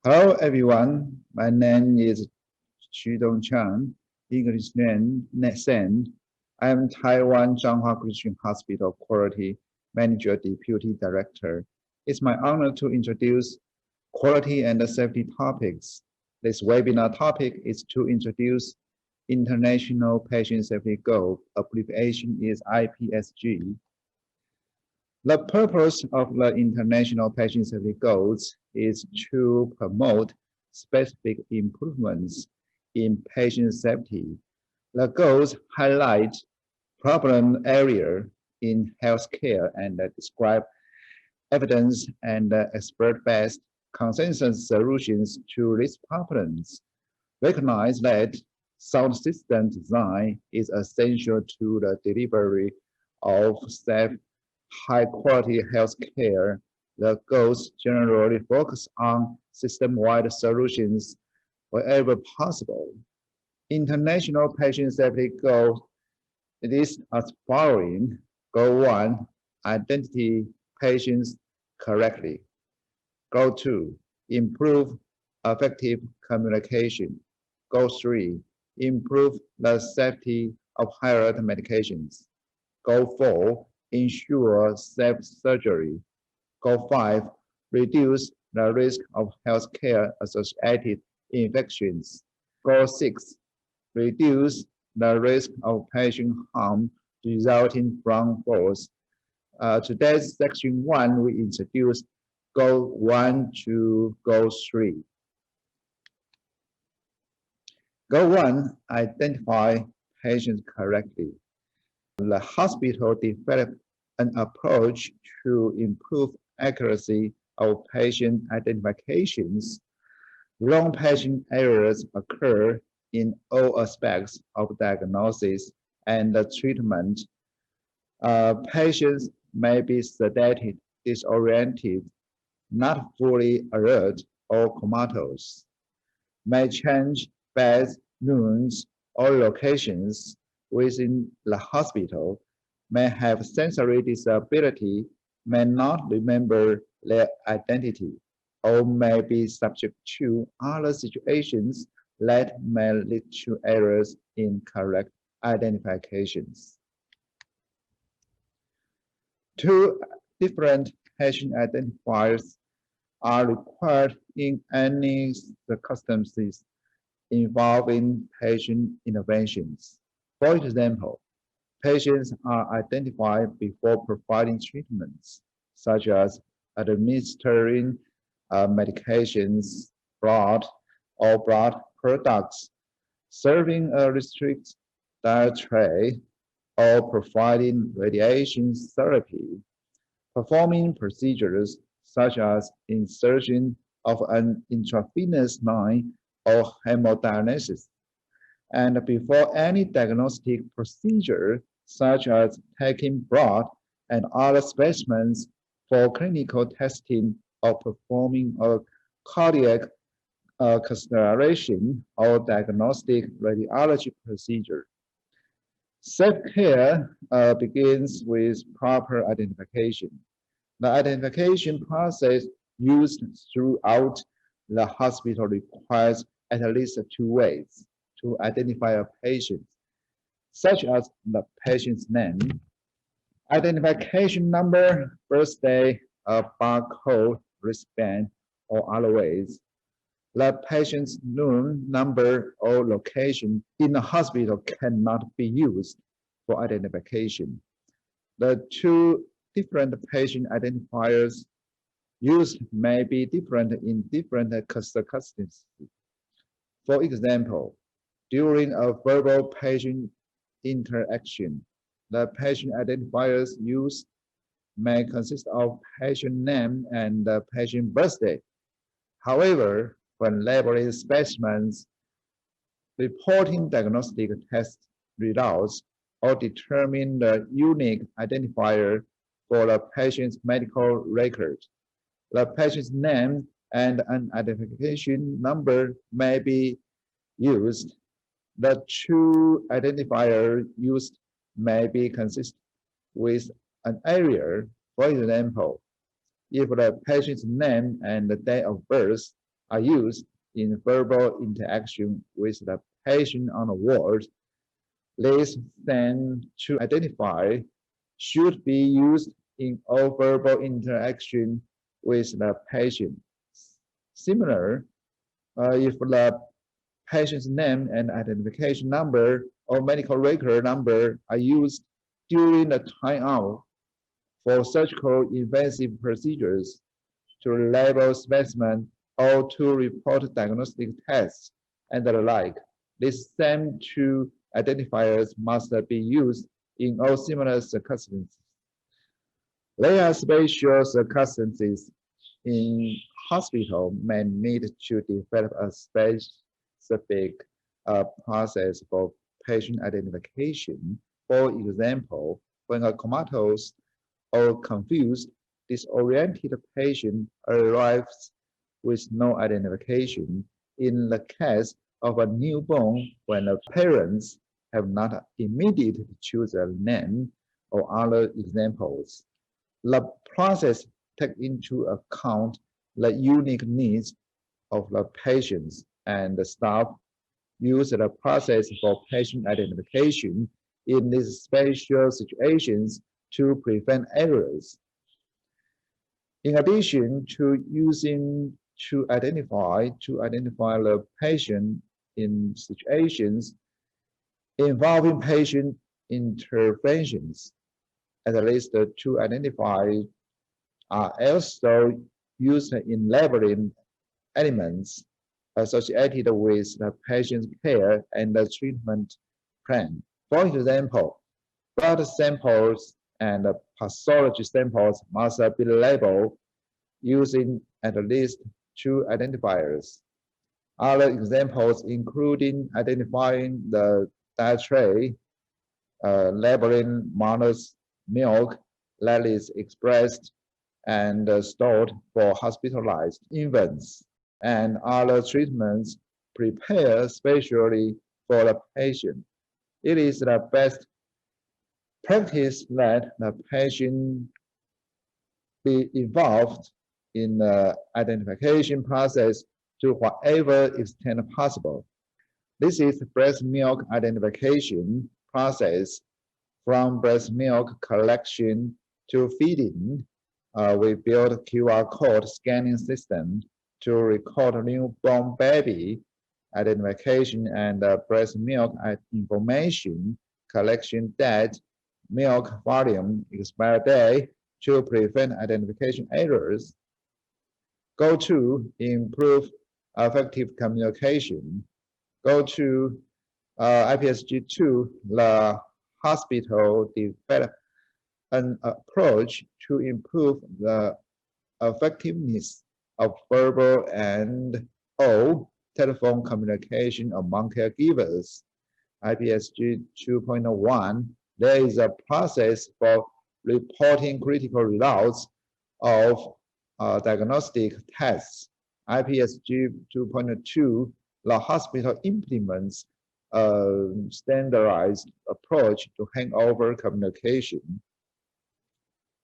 Hello everyone, my name is Hsu-Tung Chang, English name Sen. I am Taiwan Zhanghua Christian Hospital Quality Manager Deputy Director. It's my honor to introduce quality and safety topics. This webinar topic is to introduce International Patient Safety Goal, abbreviation is IPSG. The purpose of the International Patient Safety Goals is to promote specific improvements in patient safety. The goals highlight problem area in healthcare and describe evidence and expert-based consensus solutions to these problems. Recognize that sound system design is essential to the delivery of safe, high-quality healthcare. The goals generally focus on system-wide solutions wherever possible. International patient safety goal is as following. Goal 1, identify patients correctly. Goal 2, improve effective communication. Goal 3, improve the safety of higher medications. Goal 4, ensure safe surgery. Goal 5, reduce the risk of healthcare-associated infections. Goal 6, reduce the risk of patient harm resulting from falls. Today's section 1, we introduce Goal 1 to Goal 3. Goal 1, identify patients correctly. The hospital developed an approach to improve accuracy of patient identifications. Wrong patient errors occur in all aspects of diagnosis and treatment. Patients may be sedated, disoriented, not fully alert, or comatose, may change beds, rooms, or locations within the hospital, may have sensory disability, may not remember their identity, or may be subject to other situations that may lead to errors in correct identifications. 2 different patient identifiers are required in any circumstances involving patient interventions. For example, patients are identified before providing treatments, such as administering medications, blood, or blood products, serving a restricted dietary, or providing radiation therapy, performing procedures such as insertion of an intravenous line or hemodialysis, and before any diagnostic procedure such as taking blood and other specimens for clinical testing or performing a cardiac categorization or diagnostic radiology procedure. Safe care begins with proper identification. The identification process used throughout the hospital requires at least 2 ways to identify a patient, such as the patient's name, identification number, birthday, a barcode, wristband, or other ways. The patient's room number or location in the hospital cannot be used for identification. The 2 different patient identifiers used may be different in different circumstances. For example, during a verbal patient interaction, the patient identifiers used may consist of patient name and the patient birthday. However, when labeling specimens, reporting diagnostic test results, or determine the unique identifier for the patient's medical record, the patient's name and an identification number may be used. The 2 identifiers used may be consistent with an area. For example, if the patient's name and the date of birth are used in verbal interaction with the patient on the ward. Less than to identify should be used in all verbal interaction with the patient. Similar, if the patient's name and identification number or medical record number are used during the timeout for surgical invasive procedures to label specimen or to report diagnostic tests and the like. These same two identifiers must be used in all similar circumstances. There are special circumstances in hospital may need to develop a specific process for patient identification. For example, when a comatose or confused, disoriented patient arrives with no identification. In the case of a newborn, when the parents have not immediately chosen a name or other examples, the process takes into account the unique needs of the patients, and the staff use the process for patient identification in these special situations to prevent errors. In addition to using to identify the patient in situations involving patient interventions, at least to identify are also used in labeling elements associated with the patient's care and the treatment plan. For example, blood samples and pathology samples must be labeled using at least two identifiers. Other examples including identifying the dietary, labeling mother's milk that is expressed and stored for hospitalized infants, and other treatments prepared specially for the patient. It is the best practice that the patient be involved in the identification process to whatever extent possible. This is breast milk identification process. From breast milk collection to feeding, we built a QR code scanning system to record newborn baby identification and breast milk information, collection date, milk volume, expiry date to prevent identification errors. Go to improve effective communication. Go to IPSG.2, the hospital developed an approach to improve the effectiveness of verbal and or telephone communication among caregivers. IPSG.2.1, there is a process for reporting critical results of diagnostic tests. IPSG.2.2, the hospital implements a standardized approach to handover communication.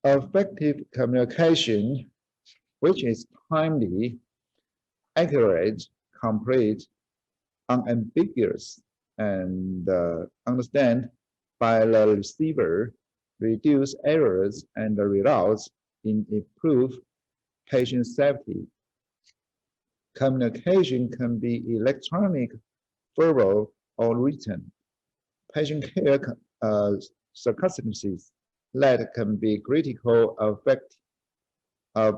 Effective communication, which is timely, accurate, complete, unambiguous, and understood by the receiver, reduce errors and results in improved patient safety. Communication can be electronic, verbal, or written. Patient care circumstances that can be critical affected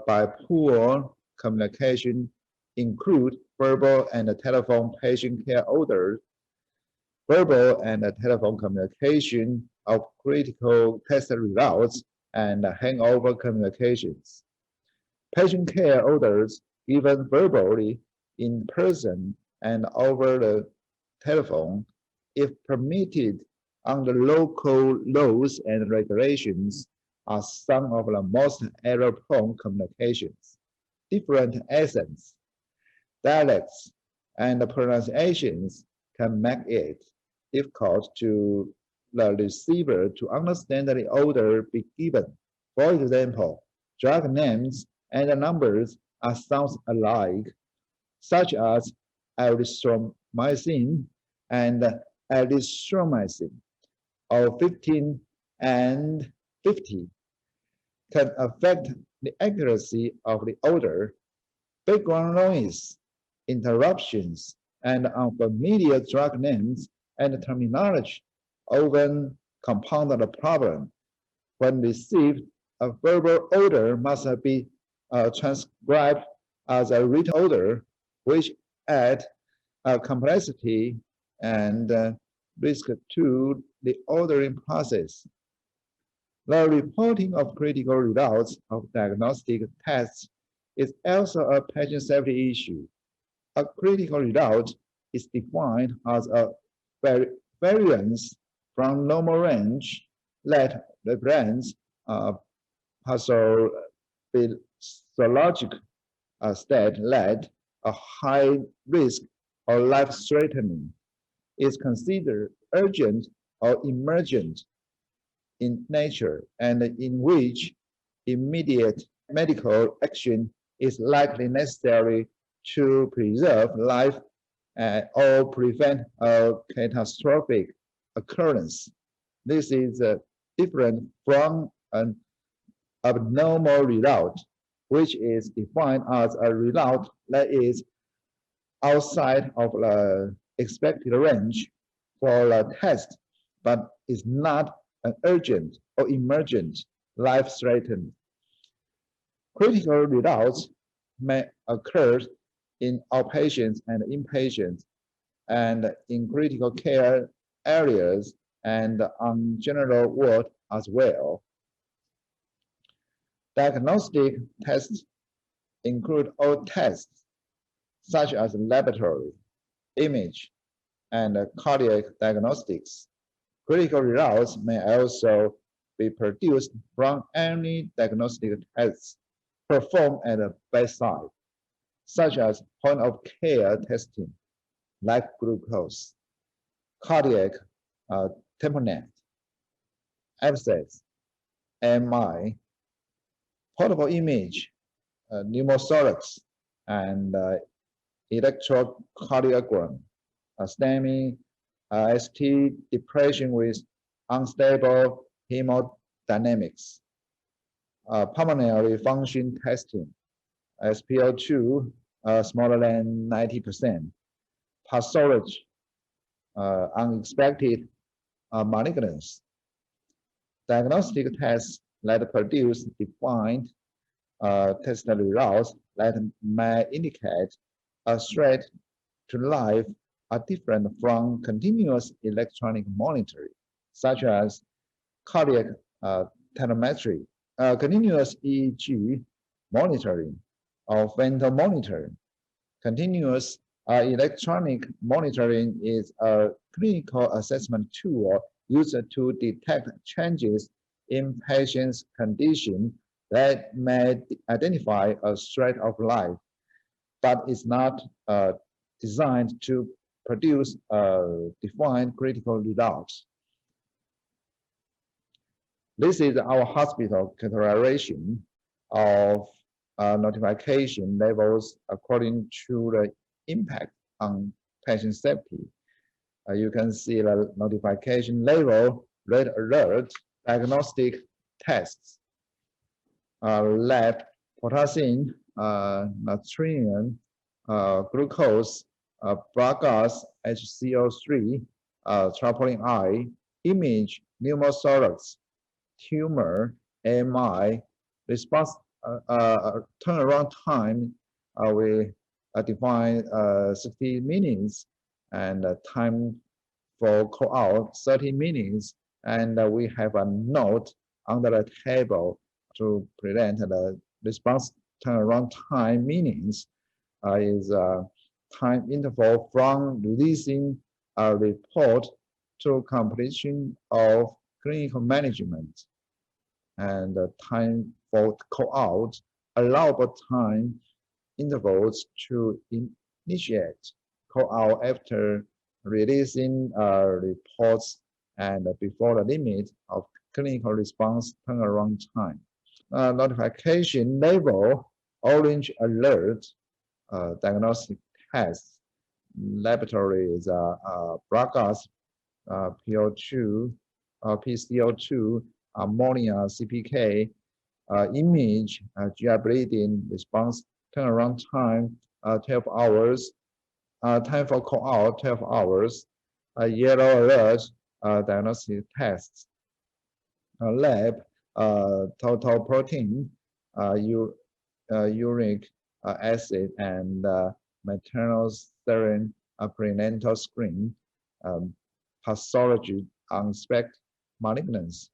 by poor communication include verbal and telephone patient care orders, verbal and telephone communication of critical test results, and handover communications. Patient care orders given verbally, in person, and over the telephone, if permitted under local laws and regulations, are some of the most error-prone communications. Different accents, dialects, and pronunciations can make it difficult to the receiver to understand the order be given. For example, drug names and numbers are sounds alike. such as erythromycin and erythromycin, or 15 and 50, can affect the accuracy of the order. Background noise, interruptions, and unfamiliar drug names and terminology often compound the problem. When received, a verbal order must be transcribed as a written order, which adds complexity and risk to the ordering process. The reporting of critical results of diagnostic tests is also a patient safety issue. A critical result is defined as a variance from normal range that represents a pathologic state that a high risk or life-threatening is considered urgent or emergent in nature, and in which immediate medical action is likely necessary to preserve life or prevent a catastrophic occurrence. This is different from an abnormal result, which is defined as a result that is outside of the expected range for a test, but is not an urgent or emergent life-threatening. Critical results may occur in outpatients and inpatients, and in critical care areas and on general ward as well. Diagnostic tests include all tests such as laboratory, image, and cardiac diagnostics. Critical results may also be produced from any diagnostic tests performed at the bedside, such as point-of-care testing, like glucose, cardiac tamponade, abscess, MI, portable image, pneumothorax, and electrocardiogram, STEMI, ST depression with unstable hemodynamics, pulmonary function testing, SpO2 smaller than 90%, pathology, unexpected malignancy. Diagnostic tests that produce defined test results that may indicate a threat to life are different from continuous electronic monitoring, such as cardiac telemetry, continuous EEG monitoring, or phantom monitoring. Continuous electronic monitoring is a clinical assessment tool used to detect changes in patients' condition that may identify a threat of life, but is not designed to produce defined critical results. This is our hospital categorization of notification levels according to the impact on patient safety. You can see the notification level: red alert, diagnostic tests, lab potassium, natrium, glucose, blood gas, HCO3, troponin I, image, pneumothorax, tumor, MI, response turnaround time. We define 60 minutes, and time for call out 30 minutes, and we have a note under the table to present the response turnaround time meanings is time interval from releasing a report to completion of clinical management, and time for call out, allowable time intervals to initiate call out after releasing reports and before the limit of clinical response turnaround time. Notification level: orange alert, diagnostic tests. Laboratories, blood gas, PO2, PCO2, ammonia, CPK, image, GI bleeding, response turnaround time, 12 hours, time for call out, 12 hours, yellow alert, diagnostic tests, lab, total protein, uric acid, and maternal serum prenatal screen, pathology, unspec malignancy.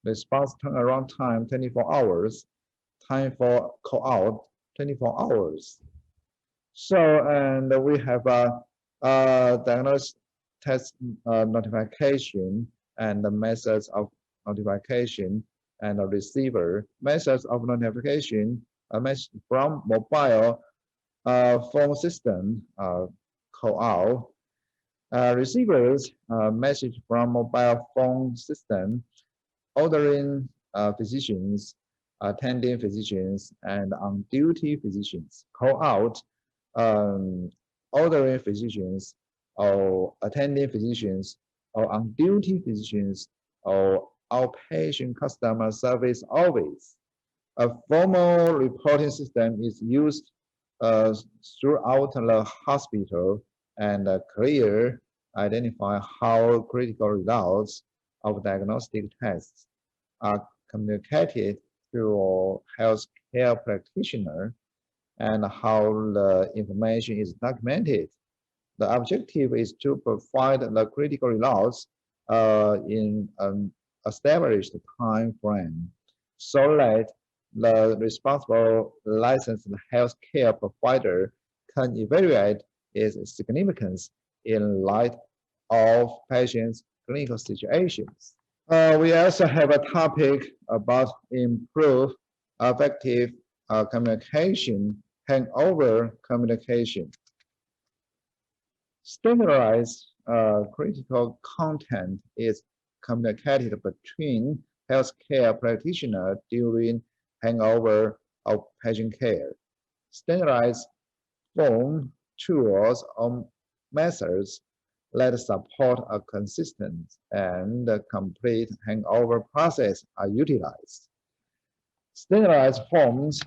Response turnaround time 24 hours, time for call out 24 hours. So, and we have a diagnostic test notification and the methods of notification and a receiver. Methods of notification, a message from mobile phone system, call out. Receivers, message from mobile phone system, ordering physicians, attending physicians, and on-duty physicians. Call out, ordering physicians, or attending physicians, or on-duty physicians, or outpatient customer service office. A formal reporting system is used throughout the hospital and clear identify how critical results of diagnostic tests are communicated to healthcare practitioner and how the information is documented. The objective is to provide the critical results in an established time frame so that the responsible licensed healthcare provider can evaluate its significance in light of patients' clinical situations. We also have a topic about improve effective communication, handover communication. Standardized critical content is communicated between healthcare practitioners during handover of patient care. Standardized form, tools, or methods that support a consistent and complete handover process are utilized. Standardized forms,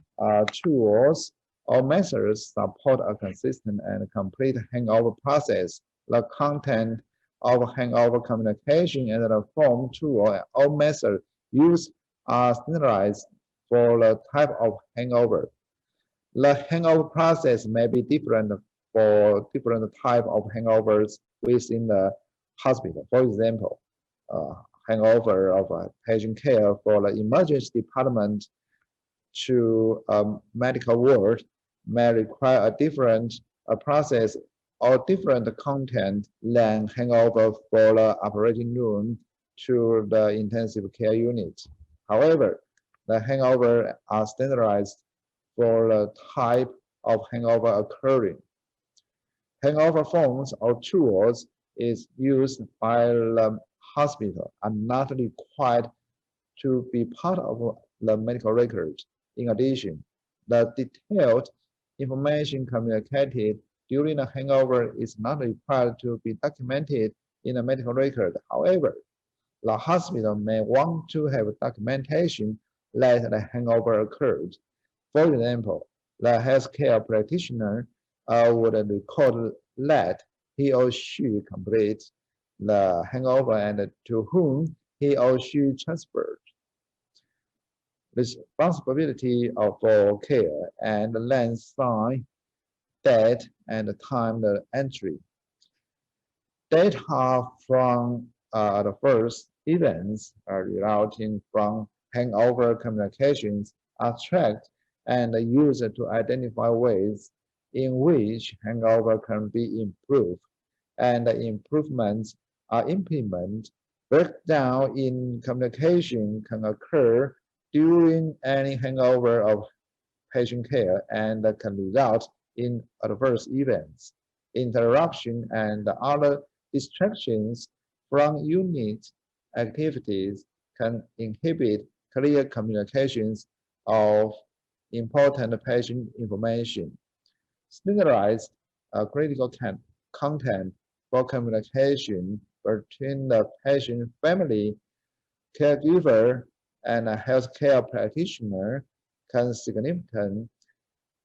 tools, or methods support a consistent and complete handover process. The content of handover communication and the form, tool, or method used are standardized for the type of handover. The handover process may be different for different type of handovers within the hospital. For example, handover of patient care for the emergency department to medical ward may require a different process or different content than handover for the operating room to the intensive care unit. However, the handover are standardized for the type of handover occurring. Handover forms or tools is used by the hospital are not required to be part of the medical record. In addition, the detailed information communicated during a handover is not required to be documented in a medical record. However, the hospital may want to have documentation that the handover occurred. For example, the healthcare practitioner would record that he or she completes the handover and to whom he or she transferred. Responsibility for care and then sign, date, and time the entry. Data from the first events resulting from handover communications are tracked and used to identify ways in which handover can be improved, and improvements are implemented. Breakdown in communication can occur during any handover of patient care and can result in adverse events. Interruption and other distractions from unit activities can inhibit clear communications of important patient information. Standardized critical content for communication between the patient family, caregiver, and a healthcare practitioner can significantly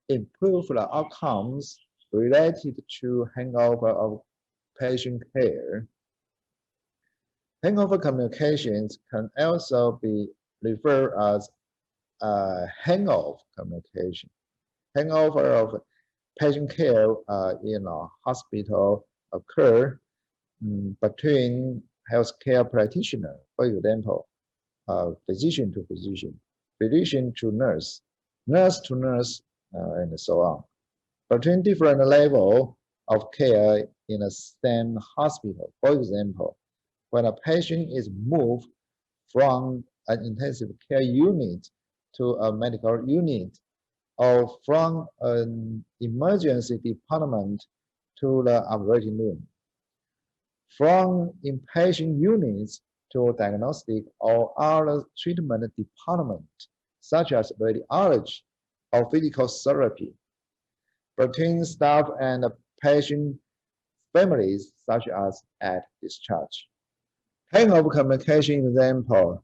improve the outcomes related to handover of patient care. Handover communications can also be referred as handoff communication. Handover of patient care in a hospital occur between healthcare practitioner, for example, physician to physician, physician to nurse, nurse to nurse, and so on. Between different level of care in the same hospital, for example, when a patient is moved from an intensive care unit to a medical unit, or from an emergency department to the operating room, from inpatient units to diagnostic or other treatment department, such as radiology or physical therapy, between staff and patient families, such as at discharge. Handover communication example,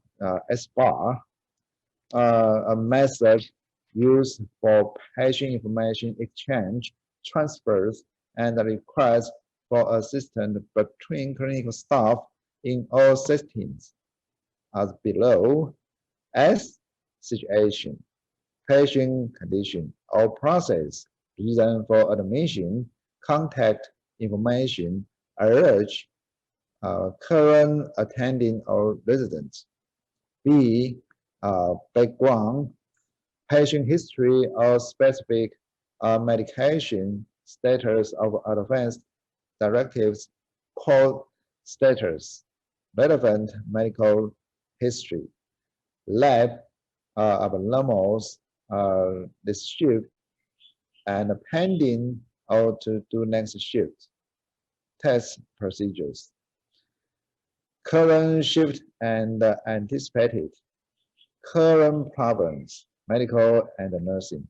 SBAR, a method used for patient information exchange, transfers, and requests for assistance between clinical staff in all settings, as below. S, situation, patient condition, or process, reason for admission, contact information, urge, current attending or residents. B, background, patient history or specific medication, status of advanced directives, code status, relevant medical history, lab abnormals, this shift, and pending or to do next shift, test procedures, current shift and anticipated, current problems, medical and nursing.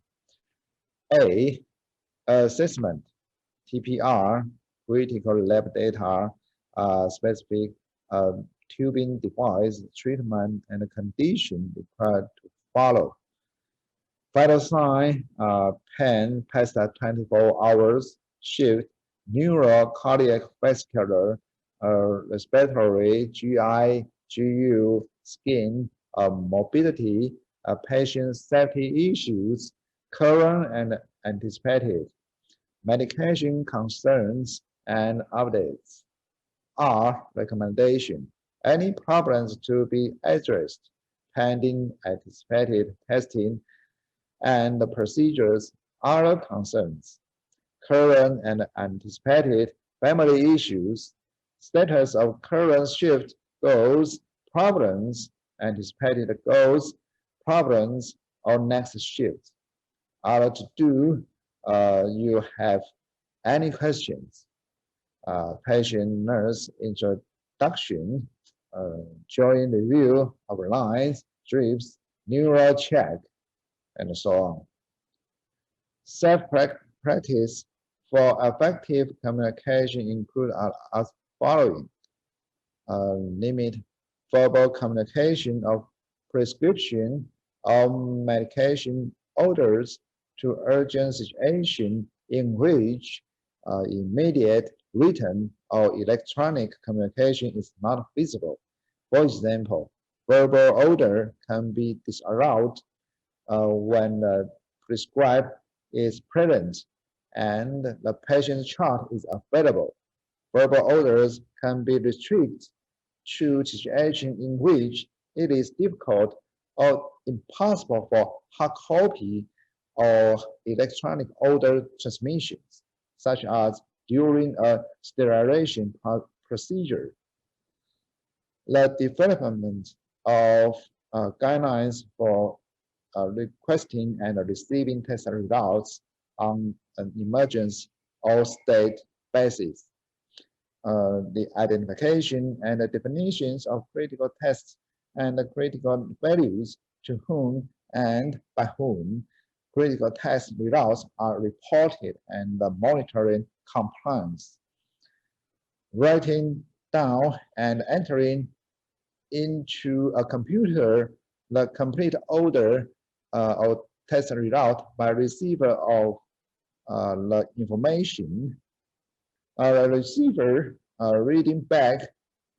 A, assessment, TPR, critical lab data, specific tubing device, treatment, and condition required to follow. Vital sign, pain past 24 hours, shift, neural, cardiac, vascular, respiratory, GI, GU, skin, mobility, patient safety issues, current and anticipated, medication concerns and updates. R, recommendation, any problems to be addressed, pending anticipated testing and the procedures, other concerns, current and anticipated family issues, status of current shift goals, problems, anticipated goals, problems, or next shift. Other to do, you have any questions? Patient nurse introduction, joint review of lines, drips, neural check, and so on. Self-practice for effective communication include as following. Limit verbal communication of prescription or medication orders to urgent situation in which immediate written or electronic communication is not feasible. For example, verbal order can be disallowed when the prescribed is present and the patient chart is available. Verbal orders can be restricted to situations in which it is difficult or impossible for hard copy or electronic order transmissions, such as during a sterilization procedure. The development of guidelines for requesting and receiving test results on an emergency or state basis. The identification and the definitions of critical tests and the critical values to whom and by whom critical test results are reported and the monitoring compliance. Writing down and entering into a computer the complete order or test result by receiver of the information. The receiver reading back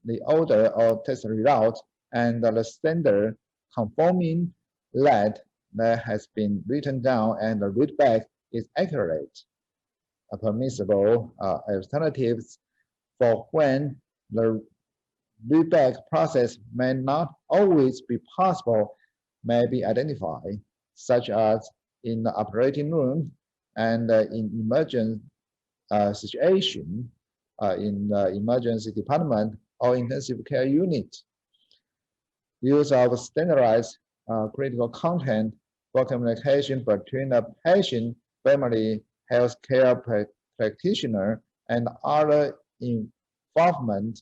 the order or test result and the standard conforming that has been written down and the readback is accurate. Permissible alternatives for when the readback process may not always be possible may be identified, such as in the operating room and in emergency situation, in the emergency department or intensive care unit. Use of standardized critical content for communication between the patient, family, healthcare practitioner, and other involvement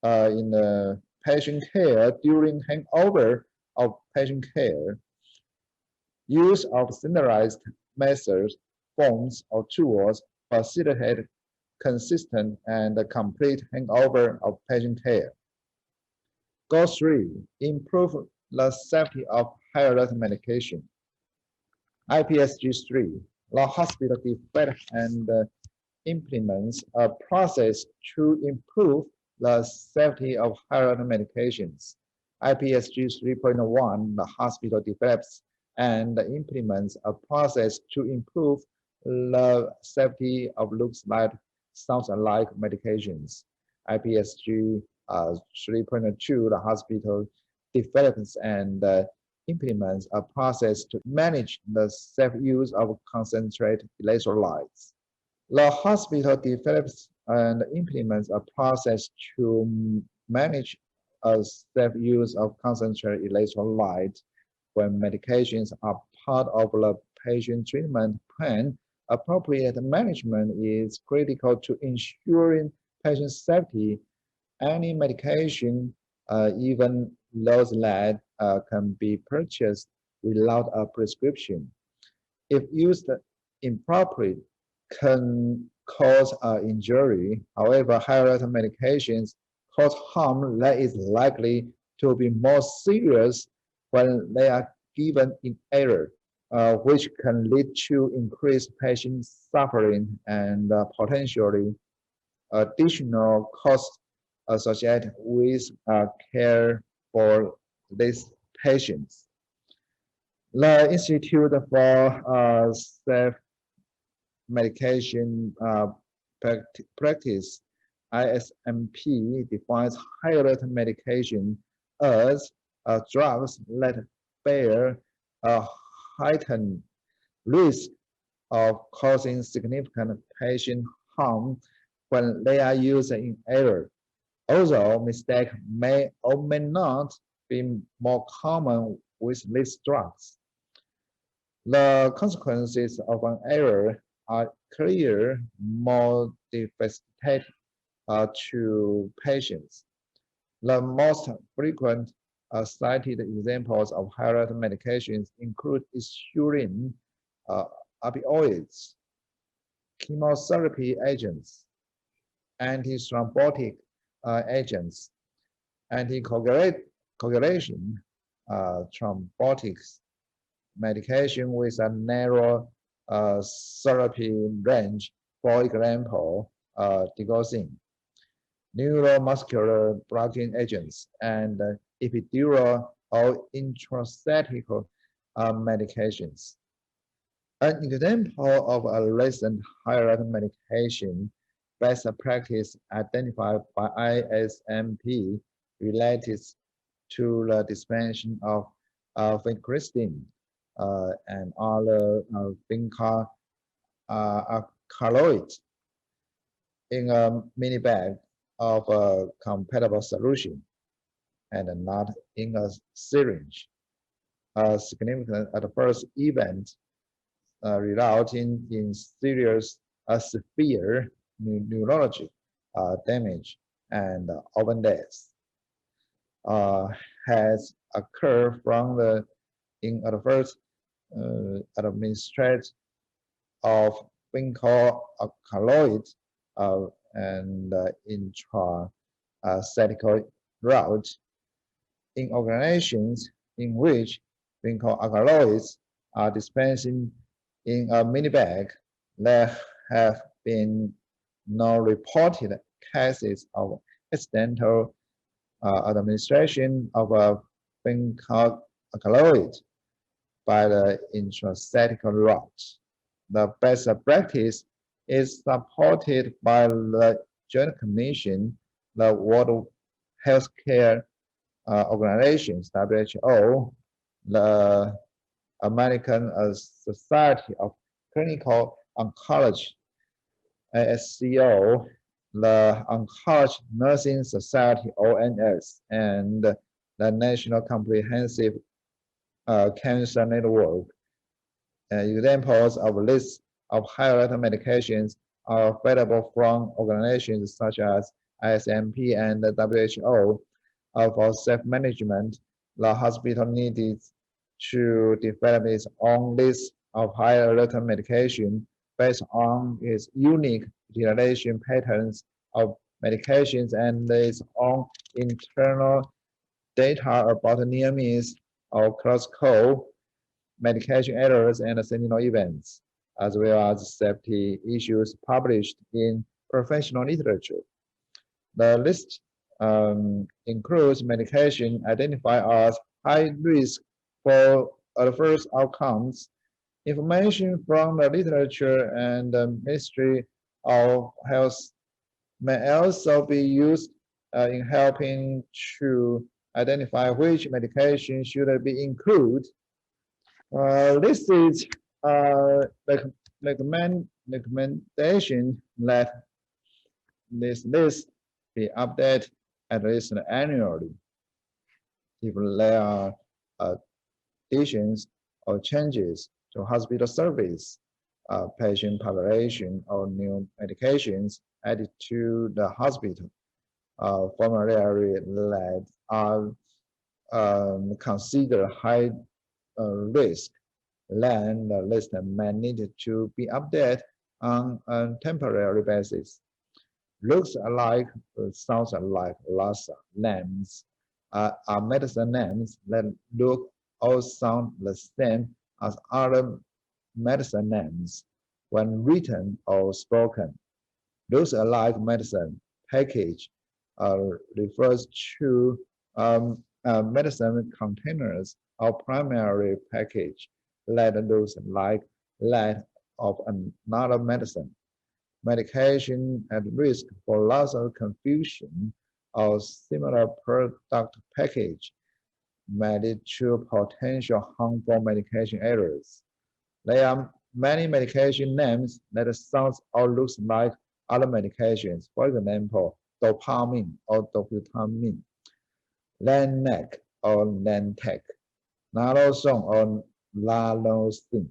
in the patient care during handover of patient care. Use of standardized methods, forms, or tools facilitate consistent and complete handover of patient care. Goal 3, improve the safety of high-alert medication. IPSG.1-3, the hospital develops and implements a process to improve the safety of high-alert medications. IPSG.1-3, the hospital develops and implements a process to improve the safety of looks like, sounds alike medications. IPSG 3.2, the hospital develops and implements a process to manage the safe use of concentrated electrolytes. The hospital develops and implements a process to manage a safe use of concentrated electrolytes when medications are part of the patient treatment plan. Appropriate management is critical to ensuring patient safety. Any medication, even those that can be purchased without a prescription, if used improperly, can cause injury. However, high-alert medications cause harm that is likely to be more serious when they are given in error, which can lead to increased patient suffering and potentially additional costs associated with care for these patients. The Institute for Safe Medication Practice, ISMP, defines high-alert medication as drugs that bear a heightened risk of causing significant patient harm when they are used in error. Although mistakes may or may not be more common with these drugs, the consequences of an error are clear, more devastating to patients. The most frequent cited examples of high-alert medications include insulin, opioids, chemotherapy agents, antithrombotic agents, anticoagulation, thrombotics, medication with a narrow therapy range, for example, digoxin, neuromuscular blocking agents, and epidural or intrathecal medications. An example of a recent high-alert medication best practice identified by ISMP related to the dispensing of vincristine and other vinca alkaloids in a mini bag of a compatible solution and not in a syringe. A significant adverse event resulting in severe neurologic damage and organ death has occurred from the inadvertent administration of alkaloid and intracetic route. In organizations in which alkaloids are dispensed in a mini bag, there have been no reported cases of accidental administration of a alkaloid by the intracetic route. The best practice is supported by the Joint Commission, the World Healthcare Organizations, WHO, the American Society of Clinical Oncology, ASCO, the Oncology Nursing Society, ONS, and the National Comprehensive Cancer Network. Examples of lists of high-rate medications are available from organizations such as ISMP and the WHO. For self-management, the hospital needed to develop its own list of high-rate medication based on its unique utilization patterns of medications and its own internal data about near miss or cross-code medication errors and sentinel events, as well as safety issues published in professional literature. The list includes medication identified as high risk for adverse outcomes. Information from the literature and the Ministry of Health may also be used in helping to identify which medication should be included. This is recommendation that this list be updated at least annually. If there are additions or changes to hospital service, patient population, or new medications added to the hospital, formulary that are considered high risk, then the list may need to be updated on a temporary basis. Looks alike, sounds alike, lots of names are medicine names that look or sound the same as other medicine names when written or spoken. Looks alike medicine package refers to medicine containers or primary package that looks like that of another medicine. Medication at risk for loss of confusion or similar product package may lead to potential harmful medication errors. There are many medication names that sound or looks like other medications. For example, dopamine or dobutamine, Lanac or Lantec, naloxone or lalosine,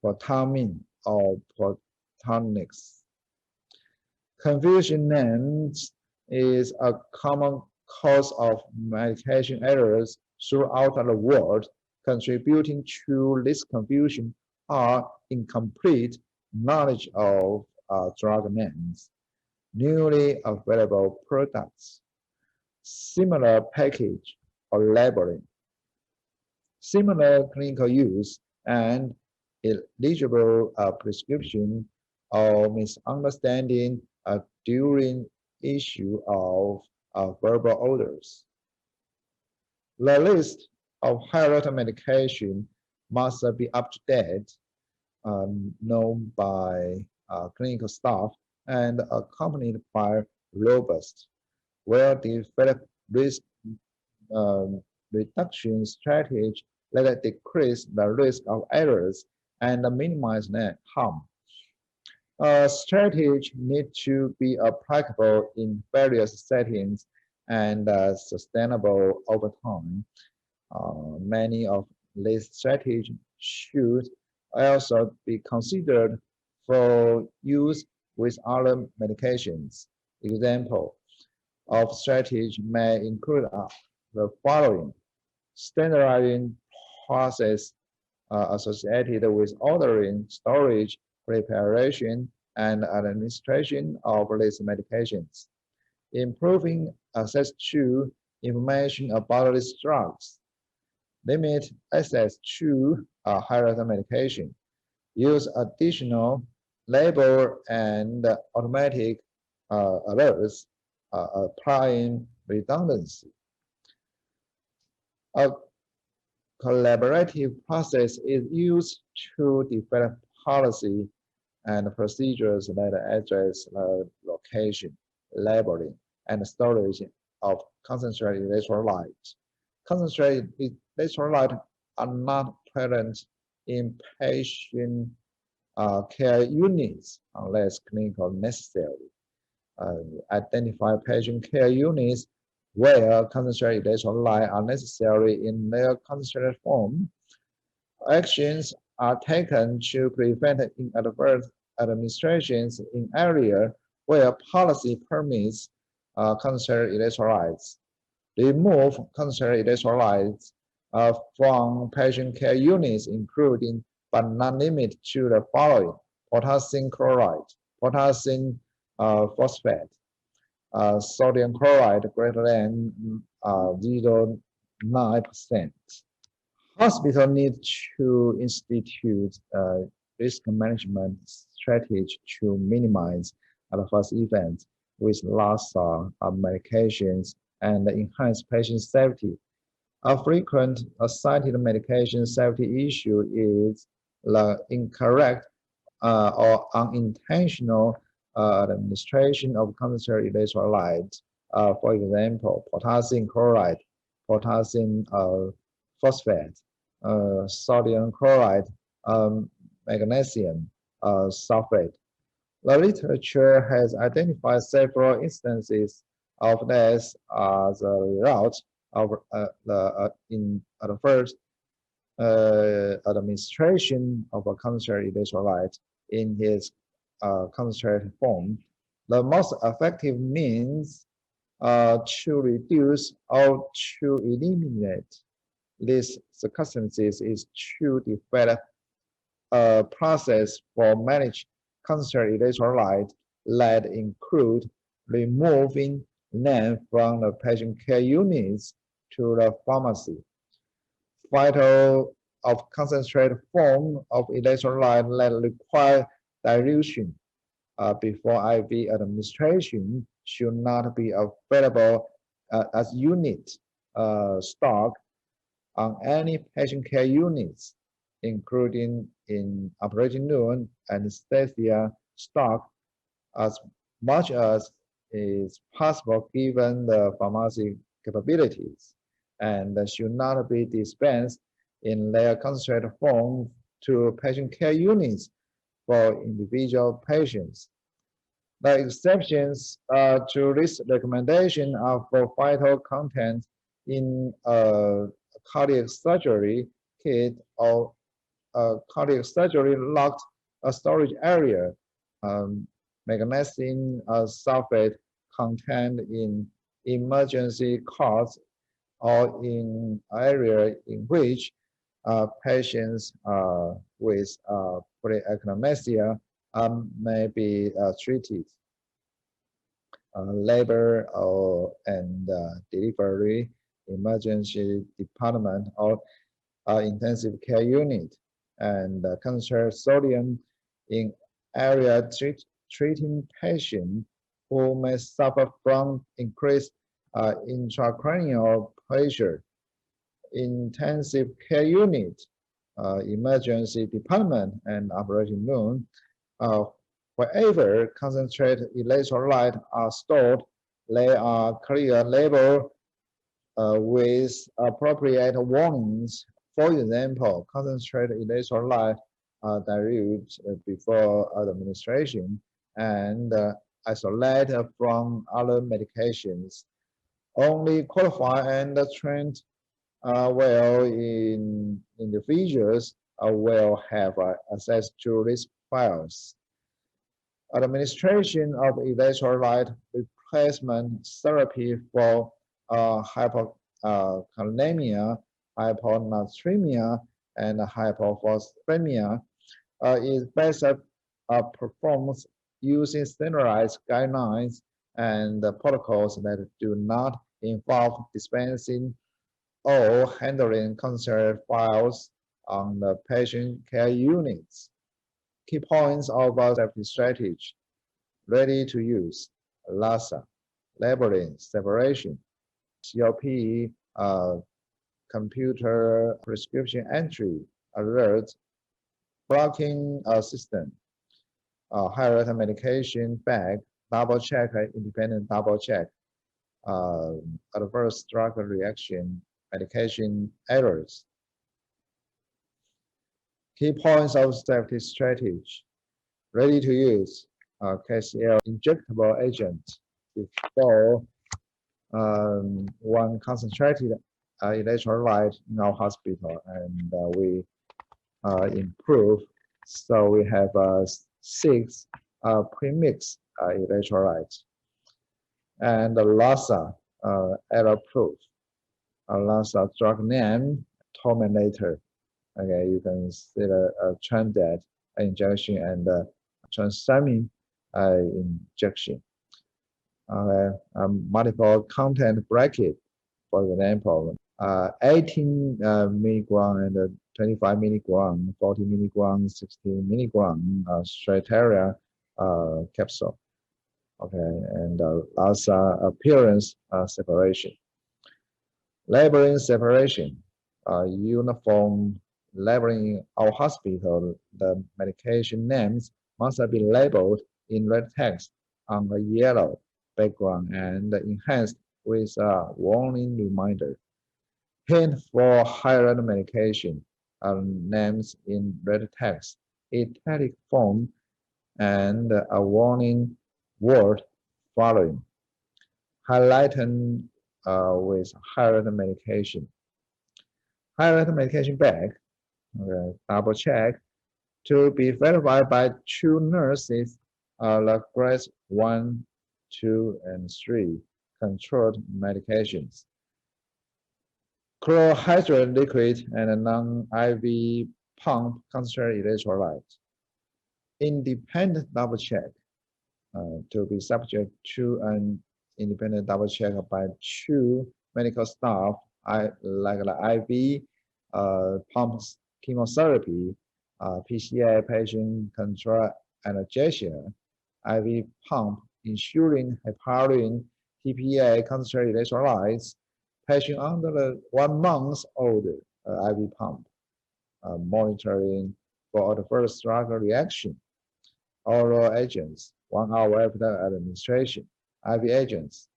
protamine or protonix. Confusion names is a common cause of medication errors throughout the world. Contributing to this confusion are incomplete knowledge of drug names, newly available products, similar package or labeling, similar clinical use, and illegible prescription or misunderstanding during issue of verbal orders. The list of high-rate medication must be up to date, known by clinical staff, and accompanied by robust, well-developed risk reduction strategy that decrease the risk of errors and minimize net harm. Strategy need to be applicable in various settings and sustainable over time. Many of these strategies should also be considered for use with other medications. Example of strategy may include the following: standardizing process associated with ordering, storage, preparation, and administration of these medications, improving access to information about these drugs, limit access to high-risk medication, use additional label and automatic alerts, applying redundancy. A collaborative process is used to develop policy and procedures that address the location, labeling, and storage of concentrated electrolytes. Concentrated electrolytes are not present in patient care units unless clinical necessary. Identify patient care units where concentrated electrolytes are necessary in their concentrated form. Actions are taken to prevent inadvertent administrations in areas where policy permits concentrated electrolytes. Remove concentrated electrolytes from patient care units, including but not limited to the following: potassium chloride, potassium phosphate, sodium chloride greater than 0.9%. Hospital need to institute risk management strategy to minimize adverse events with loss of medications and enhance patient safety. A frequent cited medication safety issue is the incorrect or unintentional administration of concentrated electrolytes. For example, potassium chloride, potassium phosphate, sodium chloride, magnesium sulfate. The literature has identified several instances of this as a result of the first administration of a concentrated electrolyte in his concentrated form. The most effective means to reduce or to eliminate these circumstances is to develop a process for managing concentrated electrolyte that include removing them from the patient care units to the pharmacy. Vital of concentrated form of electrolyte that require dilution before IV administration should not be available as unit stock on any patient care units, including in operating room anesthesia stock, as much as is possible given the pharmacy capabilities, and should not be dispensed in their concentrated form to patient care units for individual patients. The exceptions to this recommendation are for vital content in a cardiac surgery kit or a cardiac surgery locked storage area, magnesium sulfate contained in emergency cards, or in area in which patients with preeclampsia may be treated. Labor and delivery, emergency department, or intensive care unit, and concentrated sodium in area treating patients who may suffer from increased intracranial pressure, intensive care unit, emergency department, and operating room. Wherever concentrated electrolytes are stored, they are clear labeled with appropriate warnings. For example, concentrated electrolyte dilute before administration and isolate from other medications. Only qualified and trained well in individuals will have access to these files. Administration of electrolyte replacement therapy for hypokalemia, hyponatremia, and hypophosphatemia is best performed using standardized guidelines and protocols that do not involve dispensing or handling concerned files on the patient care units. Key points of our safety strategy: ready to use, LASA, labeling, separation, CLP, computer prescription entry, alert, blocking system, high rate medication bag, double check, independent double check, adverse drug reaction, medication errors. Key points of safety strategy: ready to use, KCl injectable agent before one concentrated electrolyte in our hospital, and we improve. So we have 6 premix electrolytes, and LASA error proof. LASA drug name terminator. Okay, you can see the transdat injection and transamin injection. Multiple content bracket, for example, 18 milligram and 25 milligram, 40 milligram, 16 milligram strateria capsule. Okay, and LASA appearance separation. Labeling separation, uniform labeling in our hospital. The medication names must be labeled in red text on a yellow background and enhanced with a warning reminder. Hint for higher medication names in red text, italic form, and a warning word following. Highlighted with higher medication. Higher medication bag, double check to be verified by 2 nurses, the grades 1, 2, and 3 controlled medications. Chlorhydrate liquid and non-IV pump concentrated electrolyte. Independent double check to be subject to an independent double check by 2 medical staff, like the IV pumps, chemotherapy, PCA, patient control analgesia, IV pump, ensuring heparin, TPA, concentrated electrolytes, patient under 1 month old, IV pump, monitoring for adverse drug reaction, oral agents, 1 hour after administration, IV agents,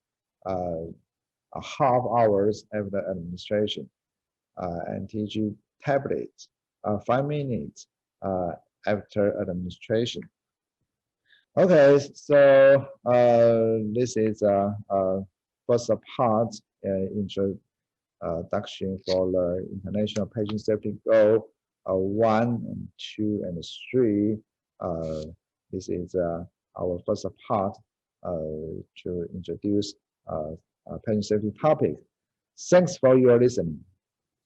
half hours after administration, anti-G tablet, 5 minutes after administration. Okay, so this is first part introduction for the International Patient Safety Goal 1 and 2 and 3. This is our first part to introduce patient safety topic. Thanks for your listening.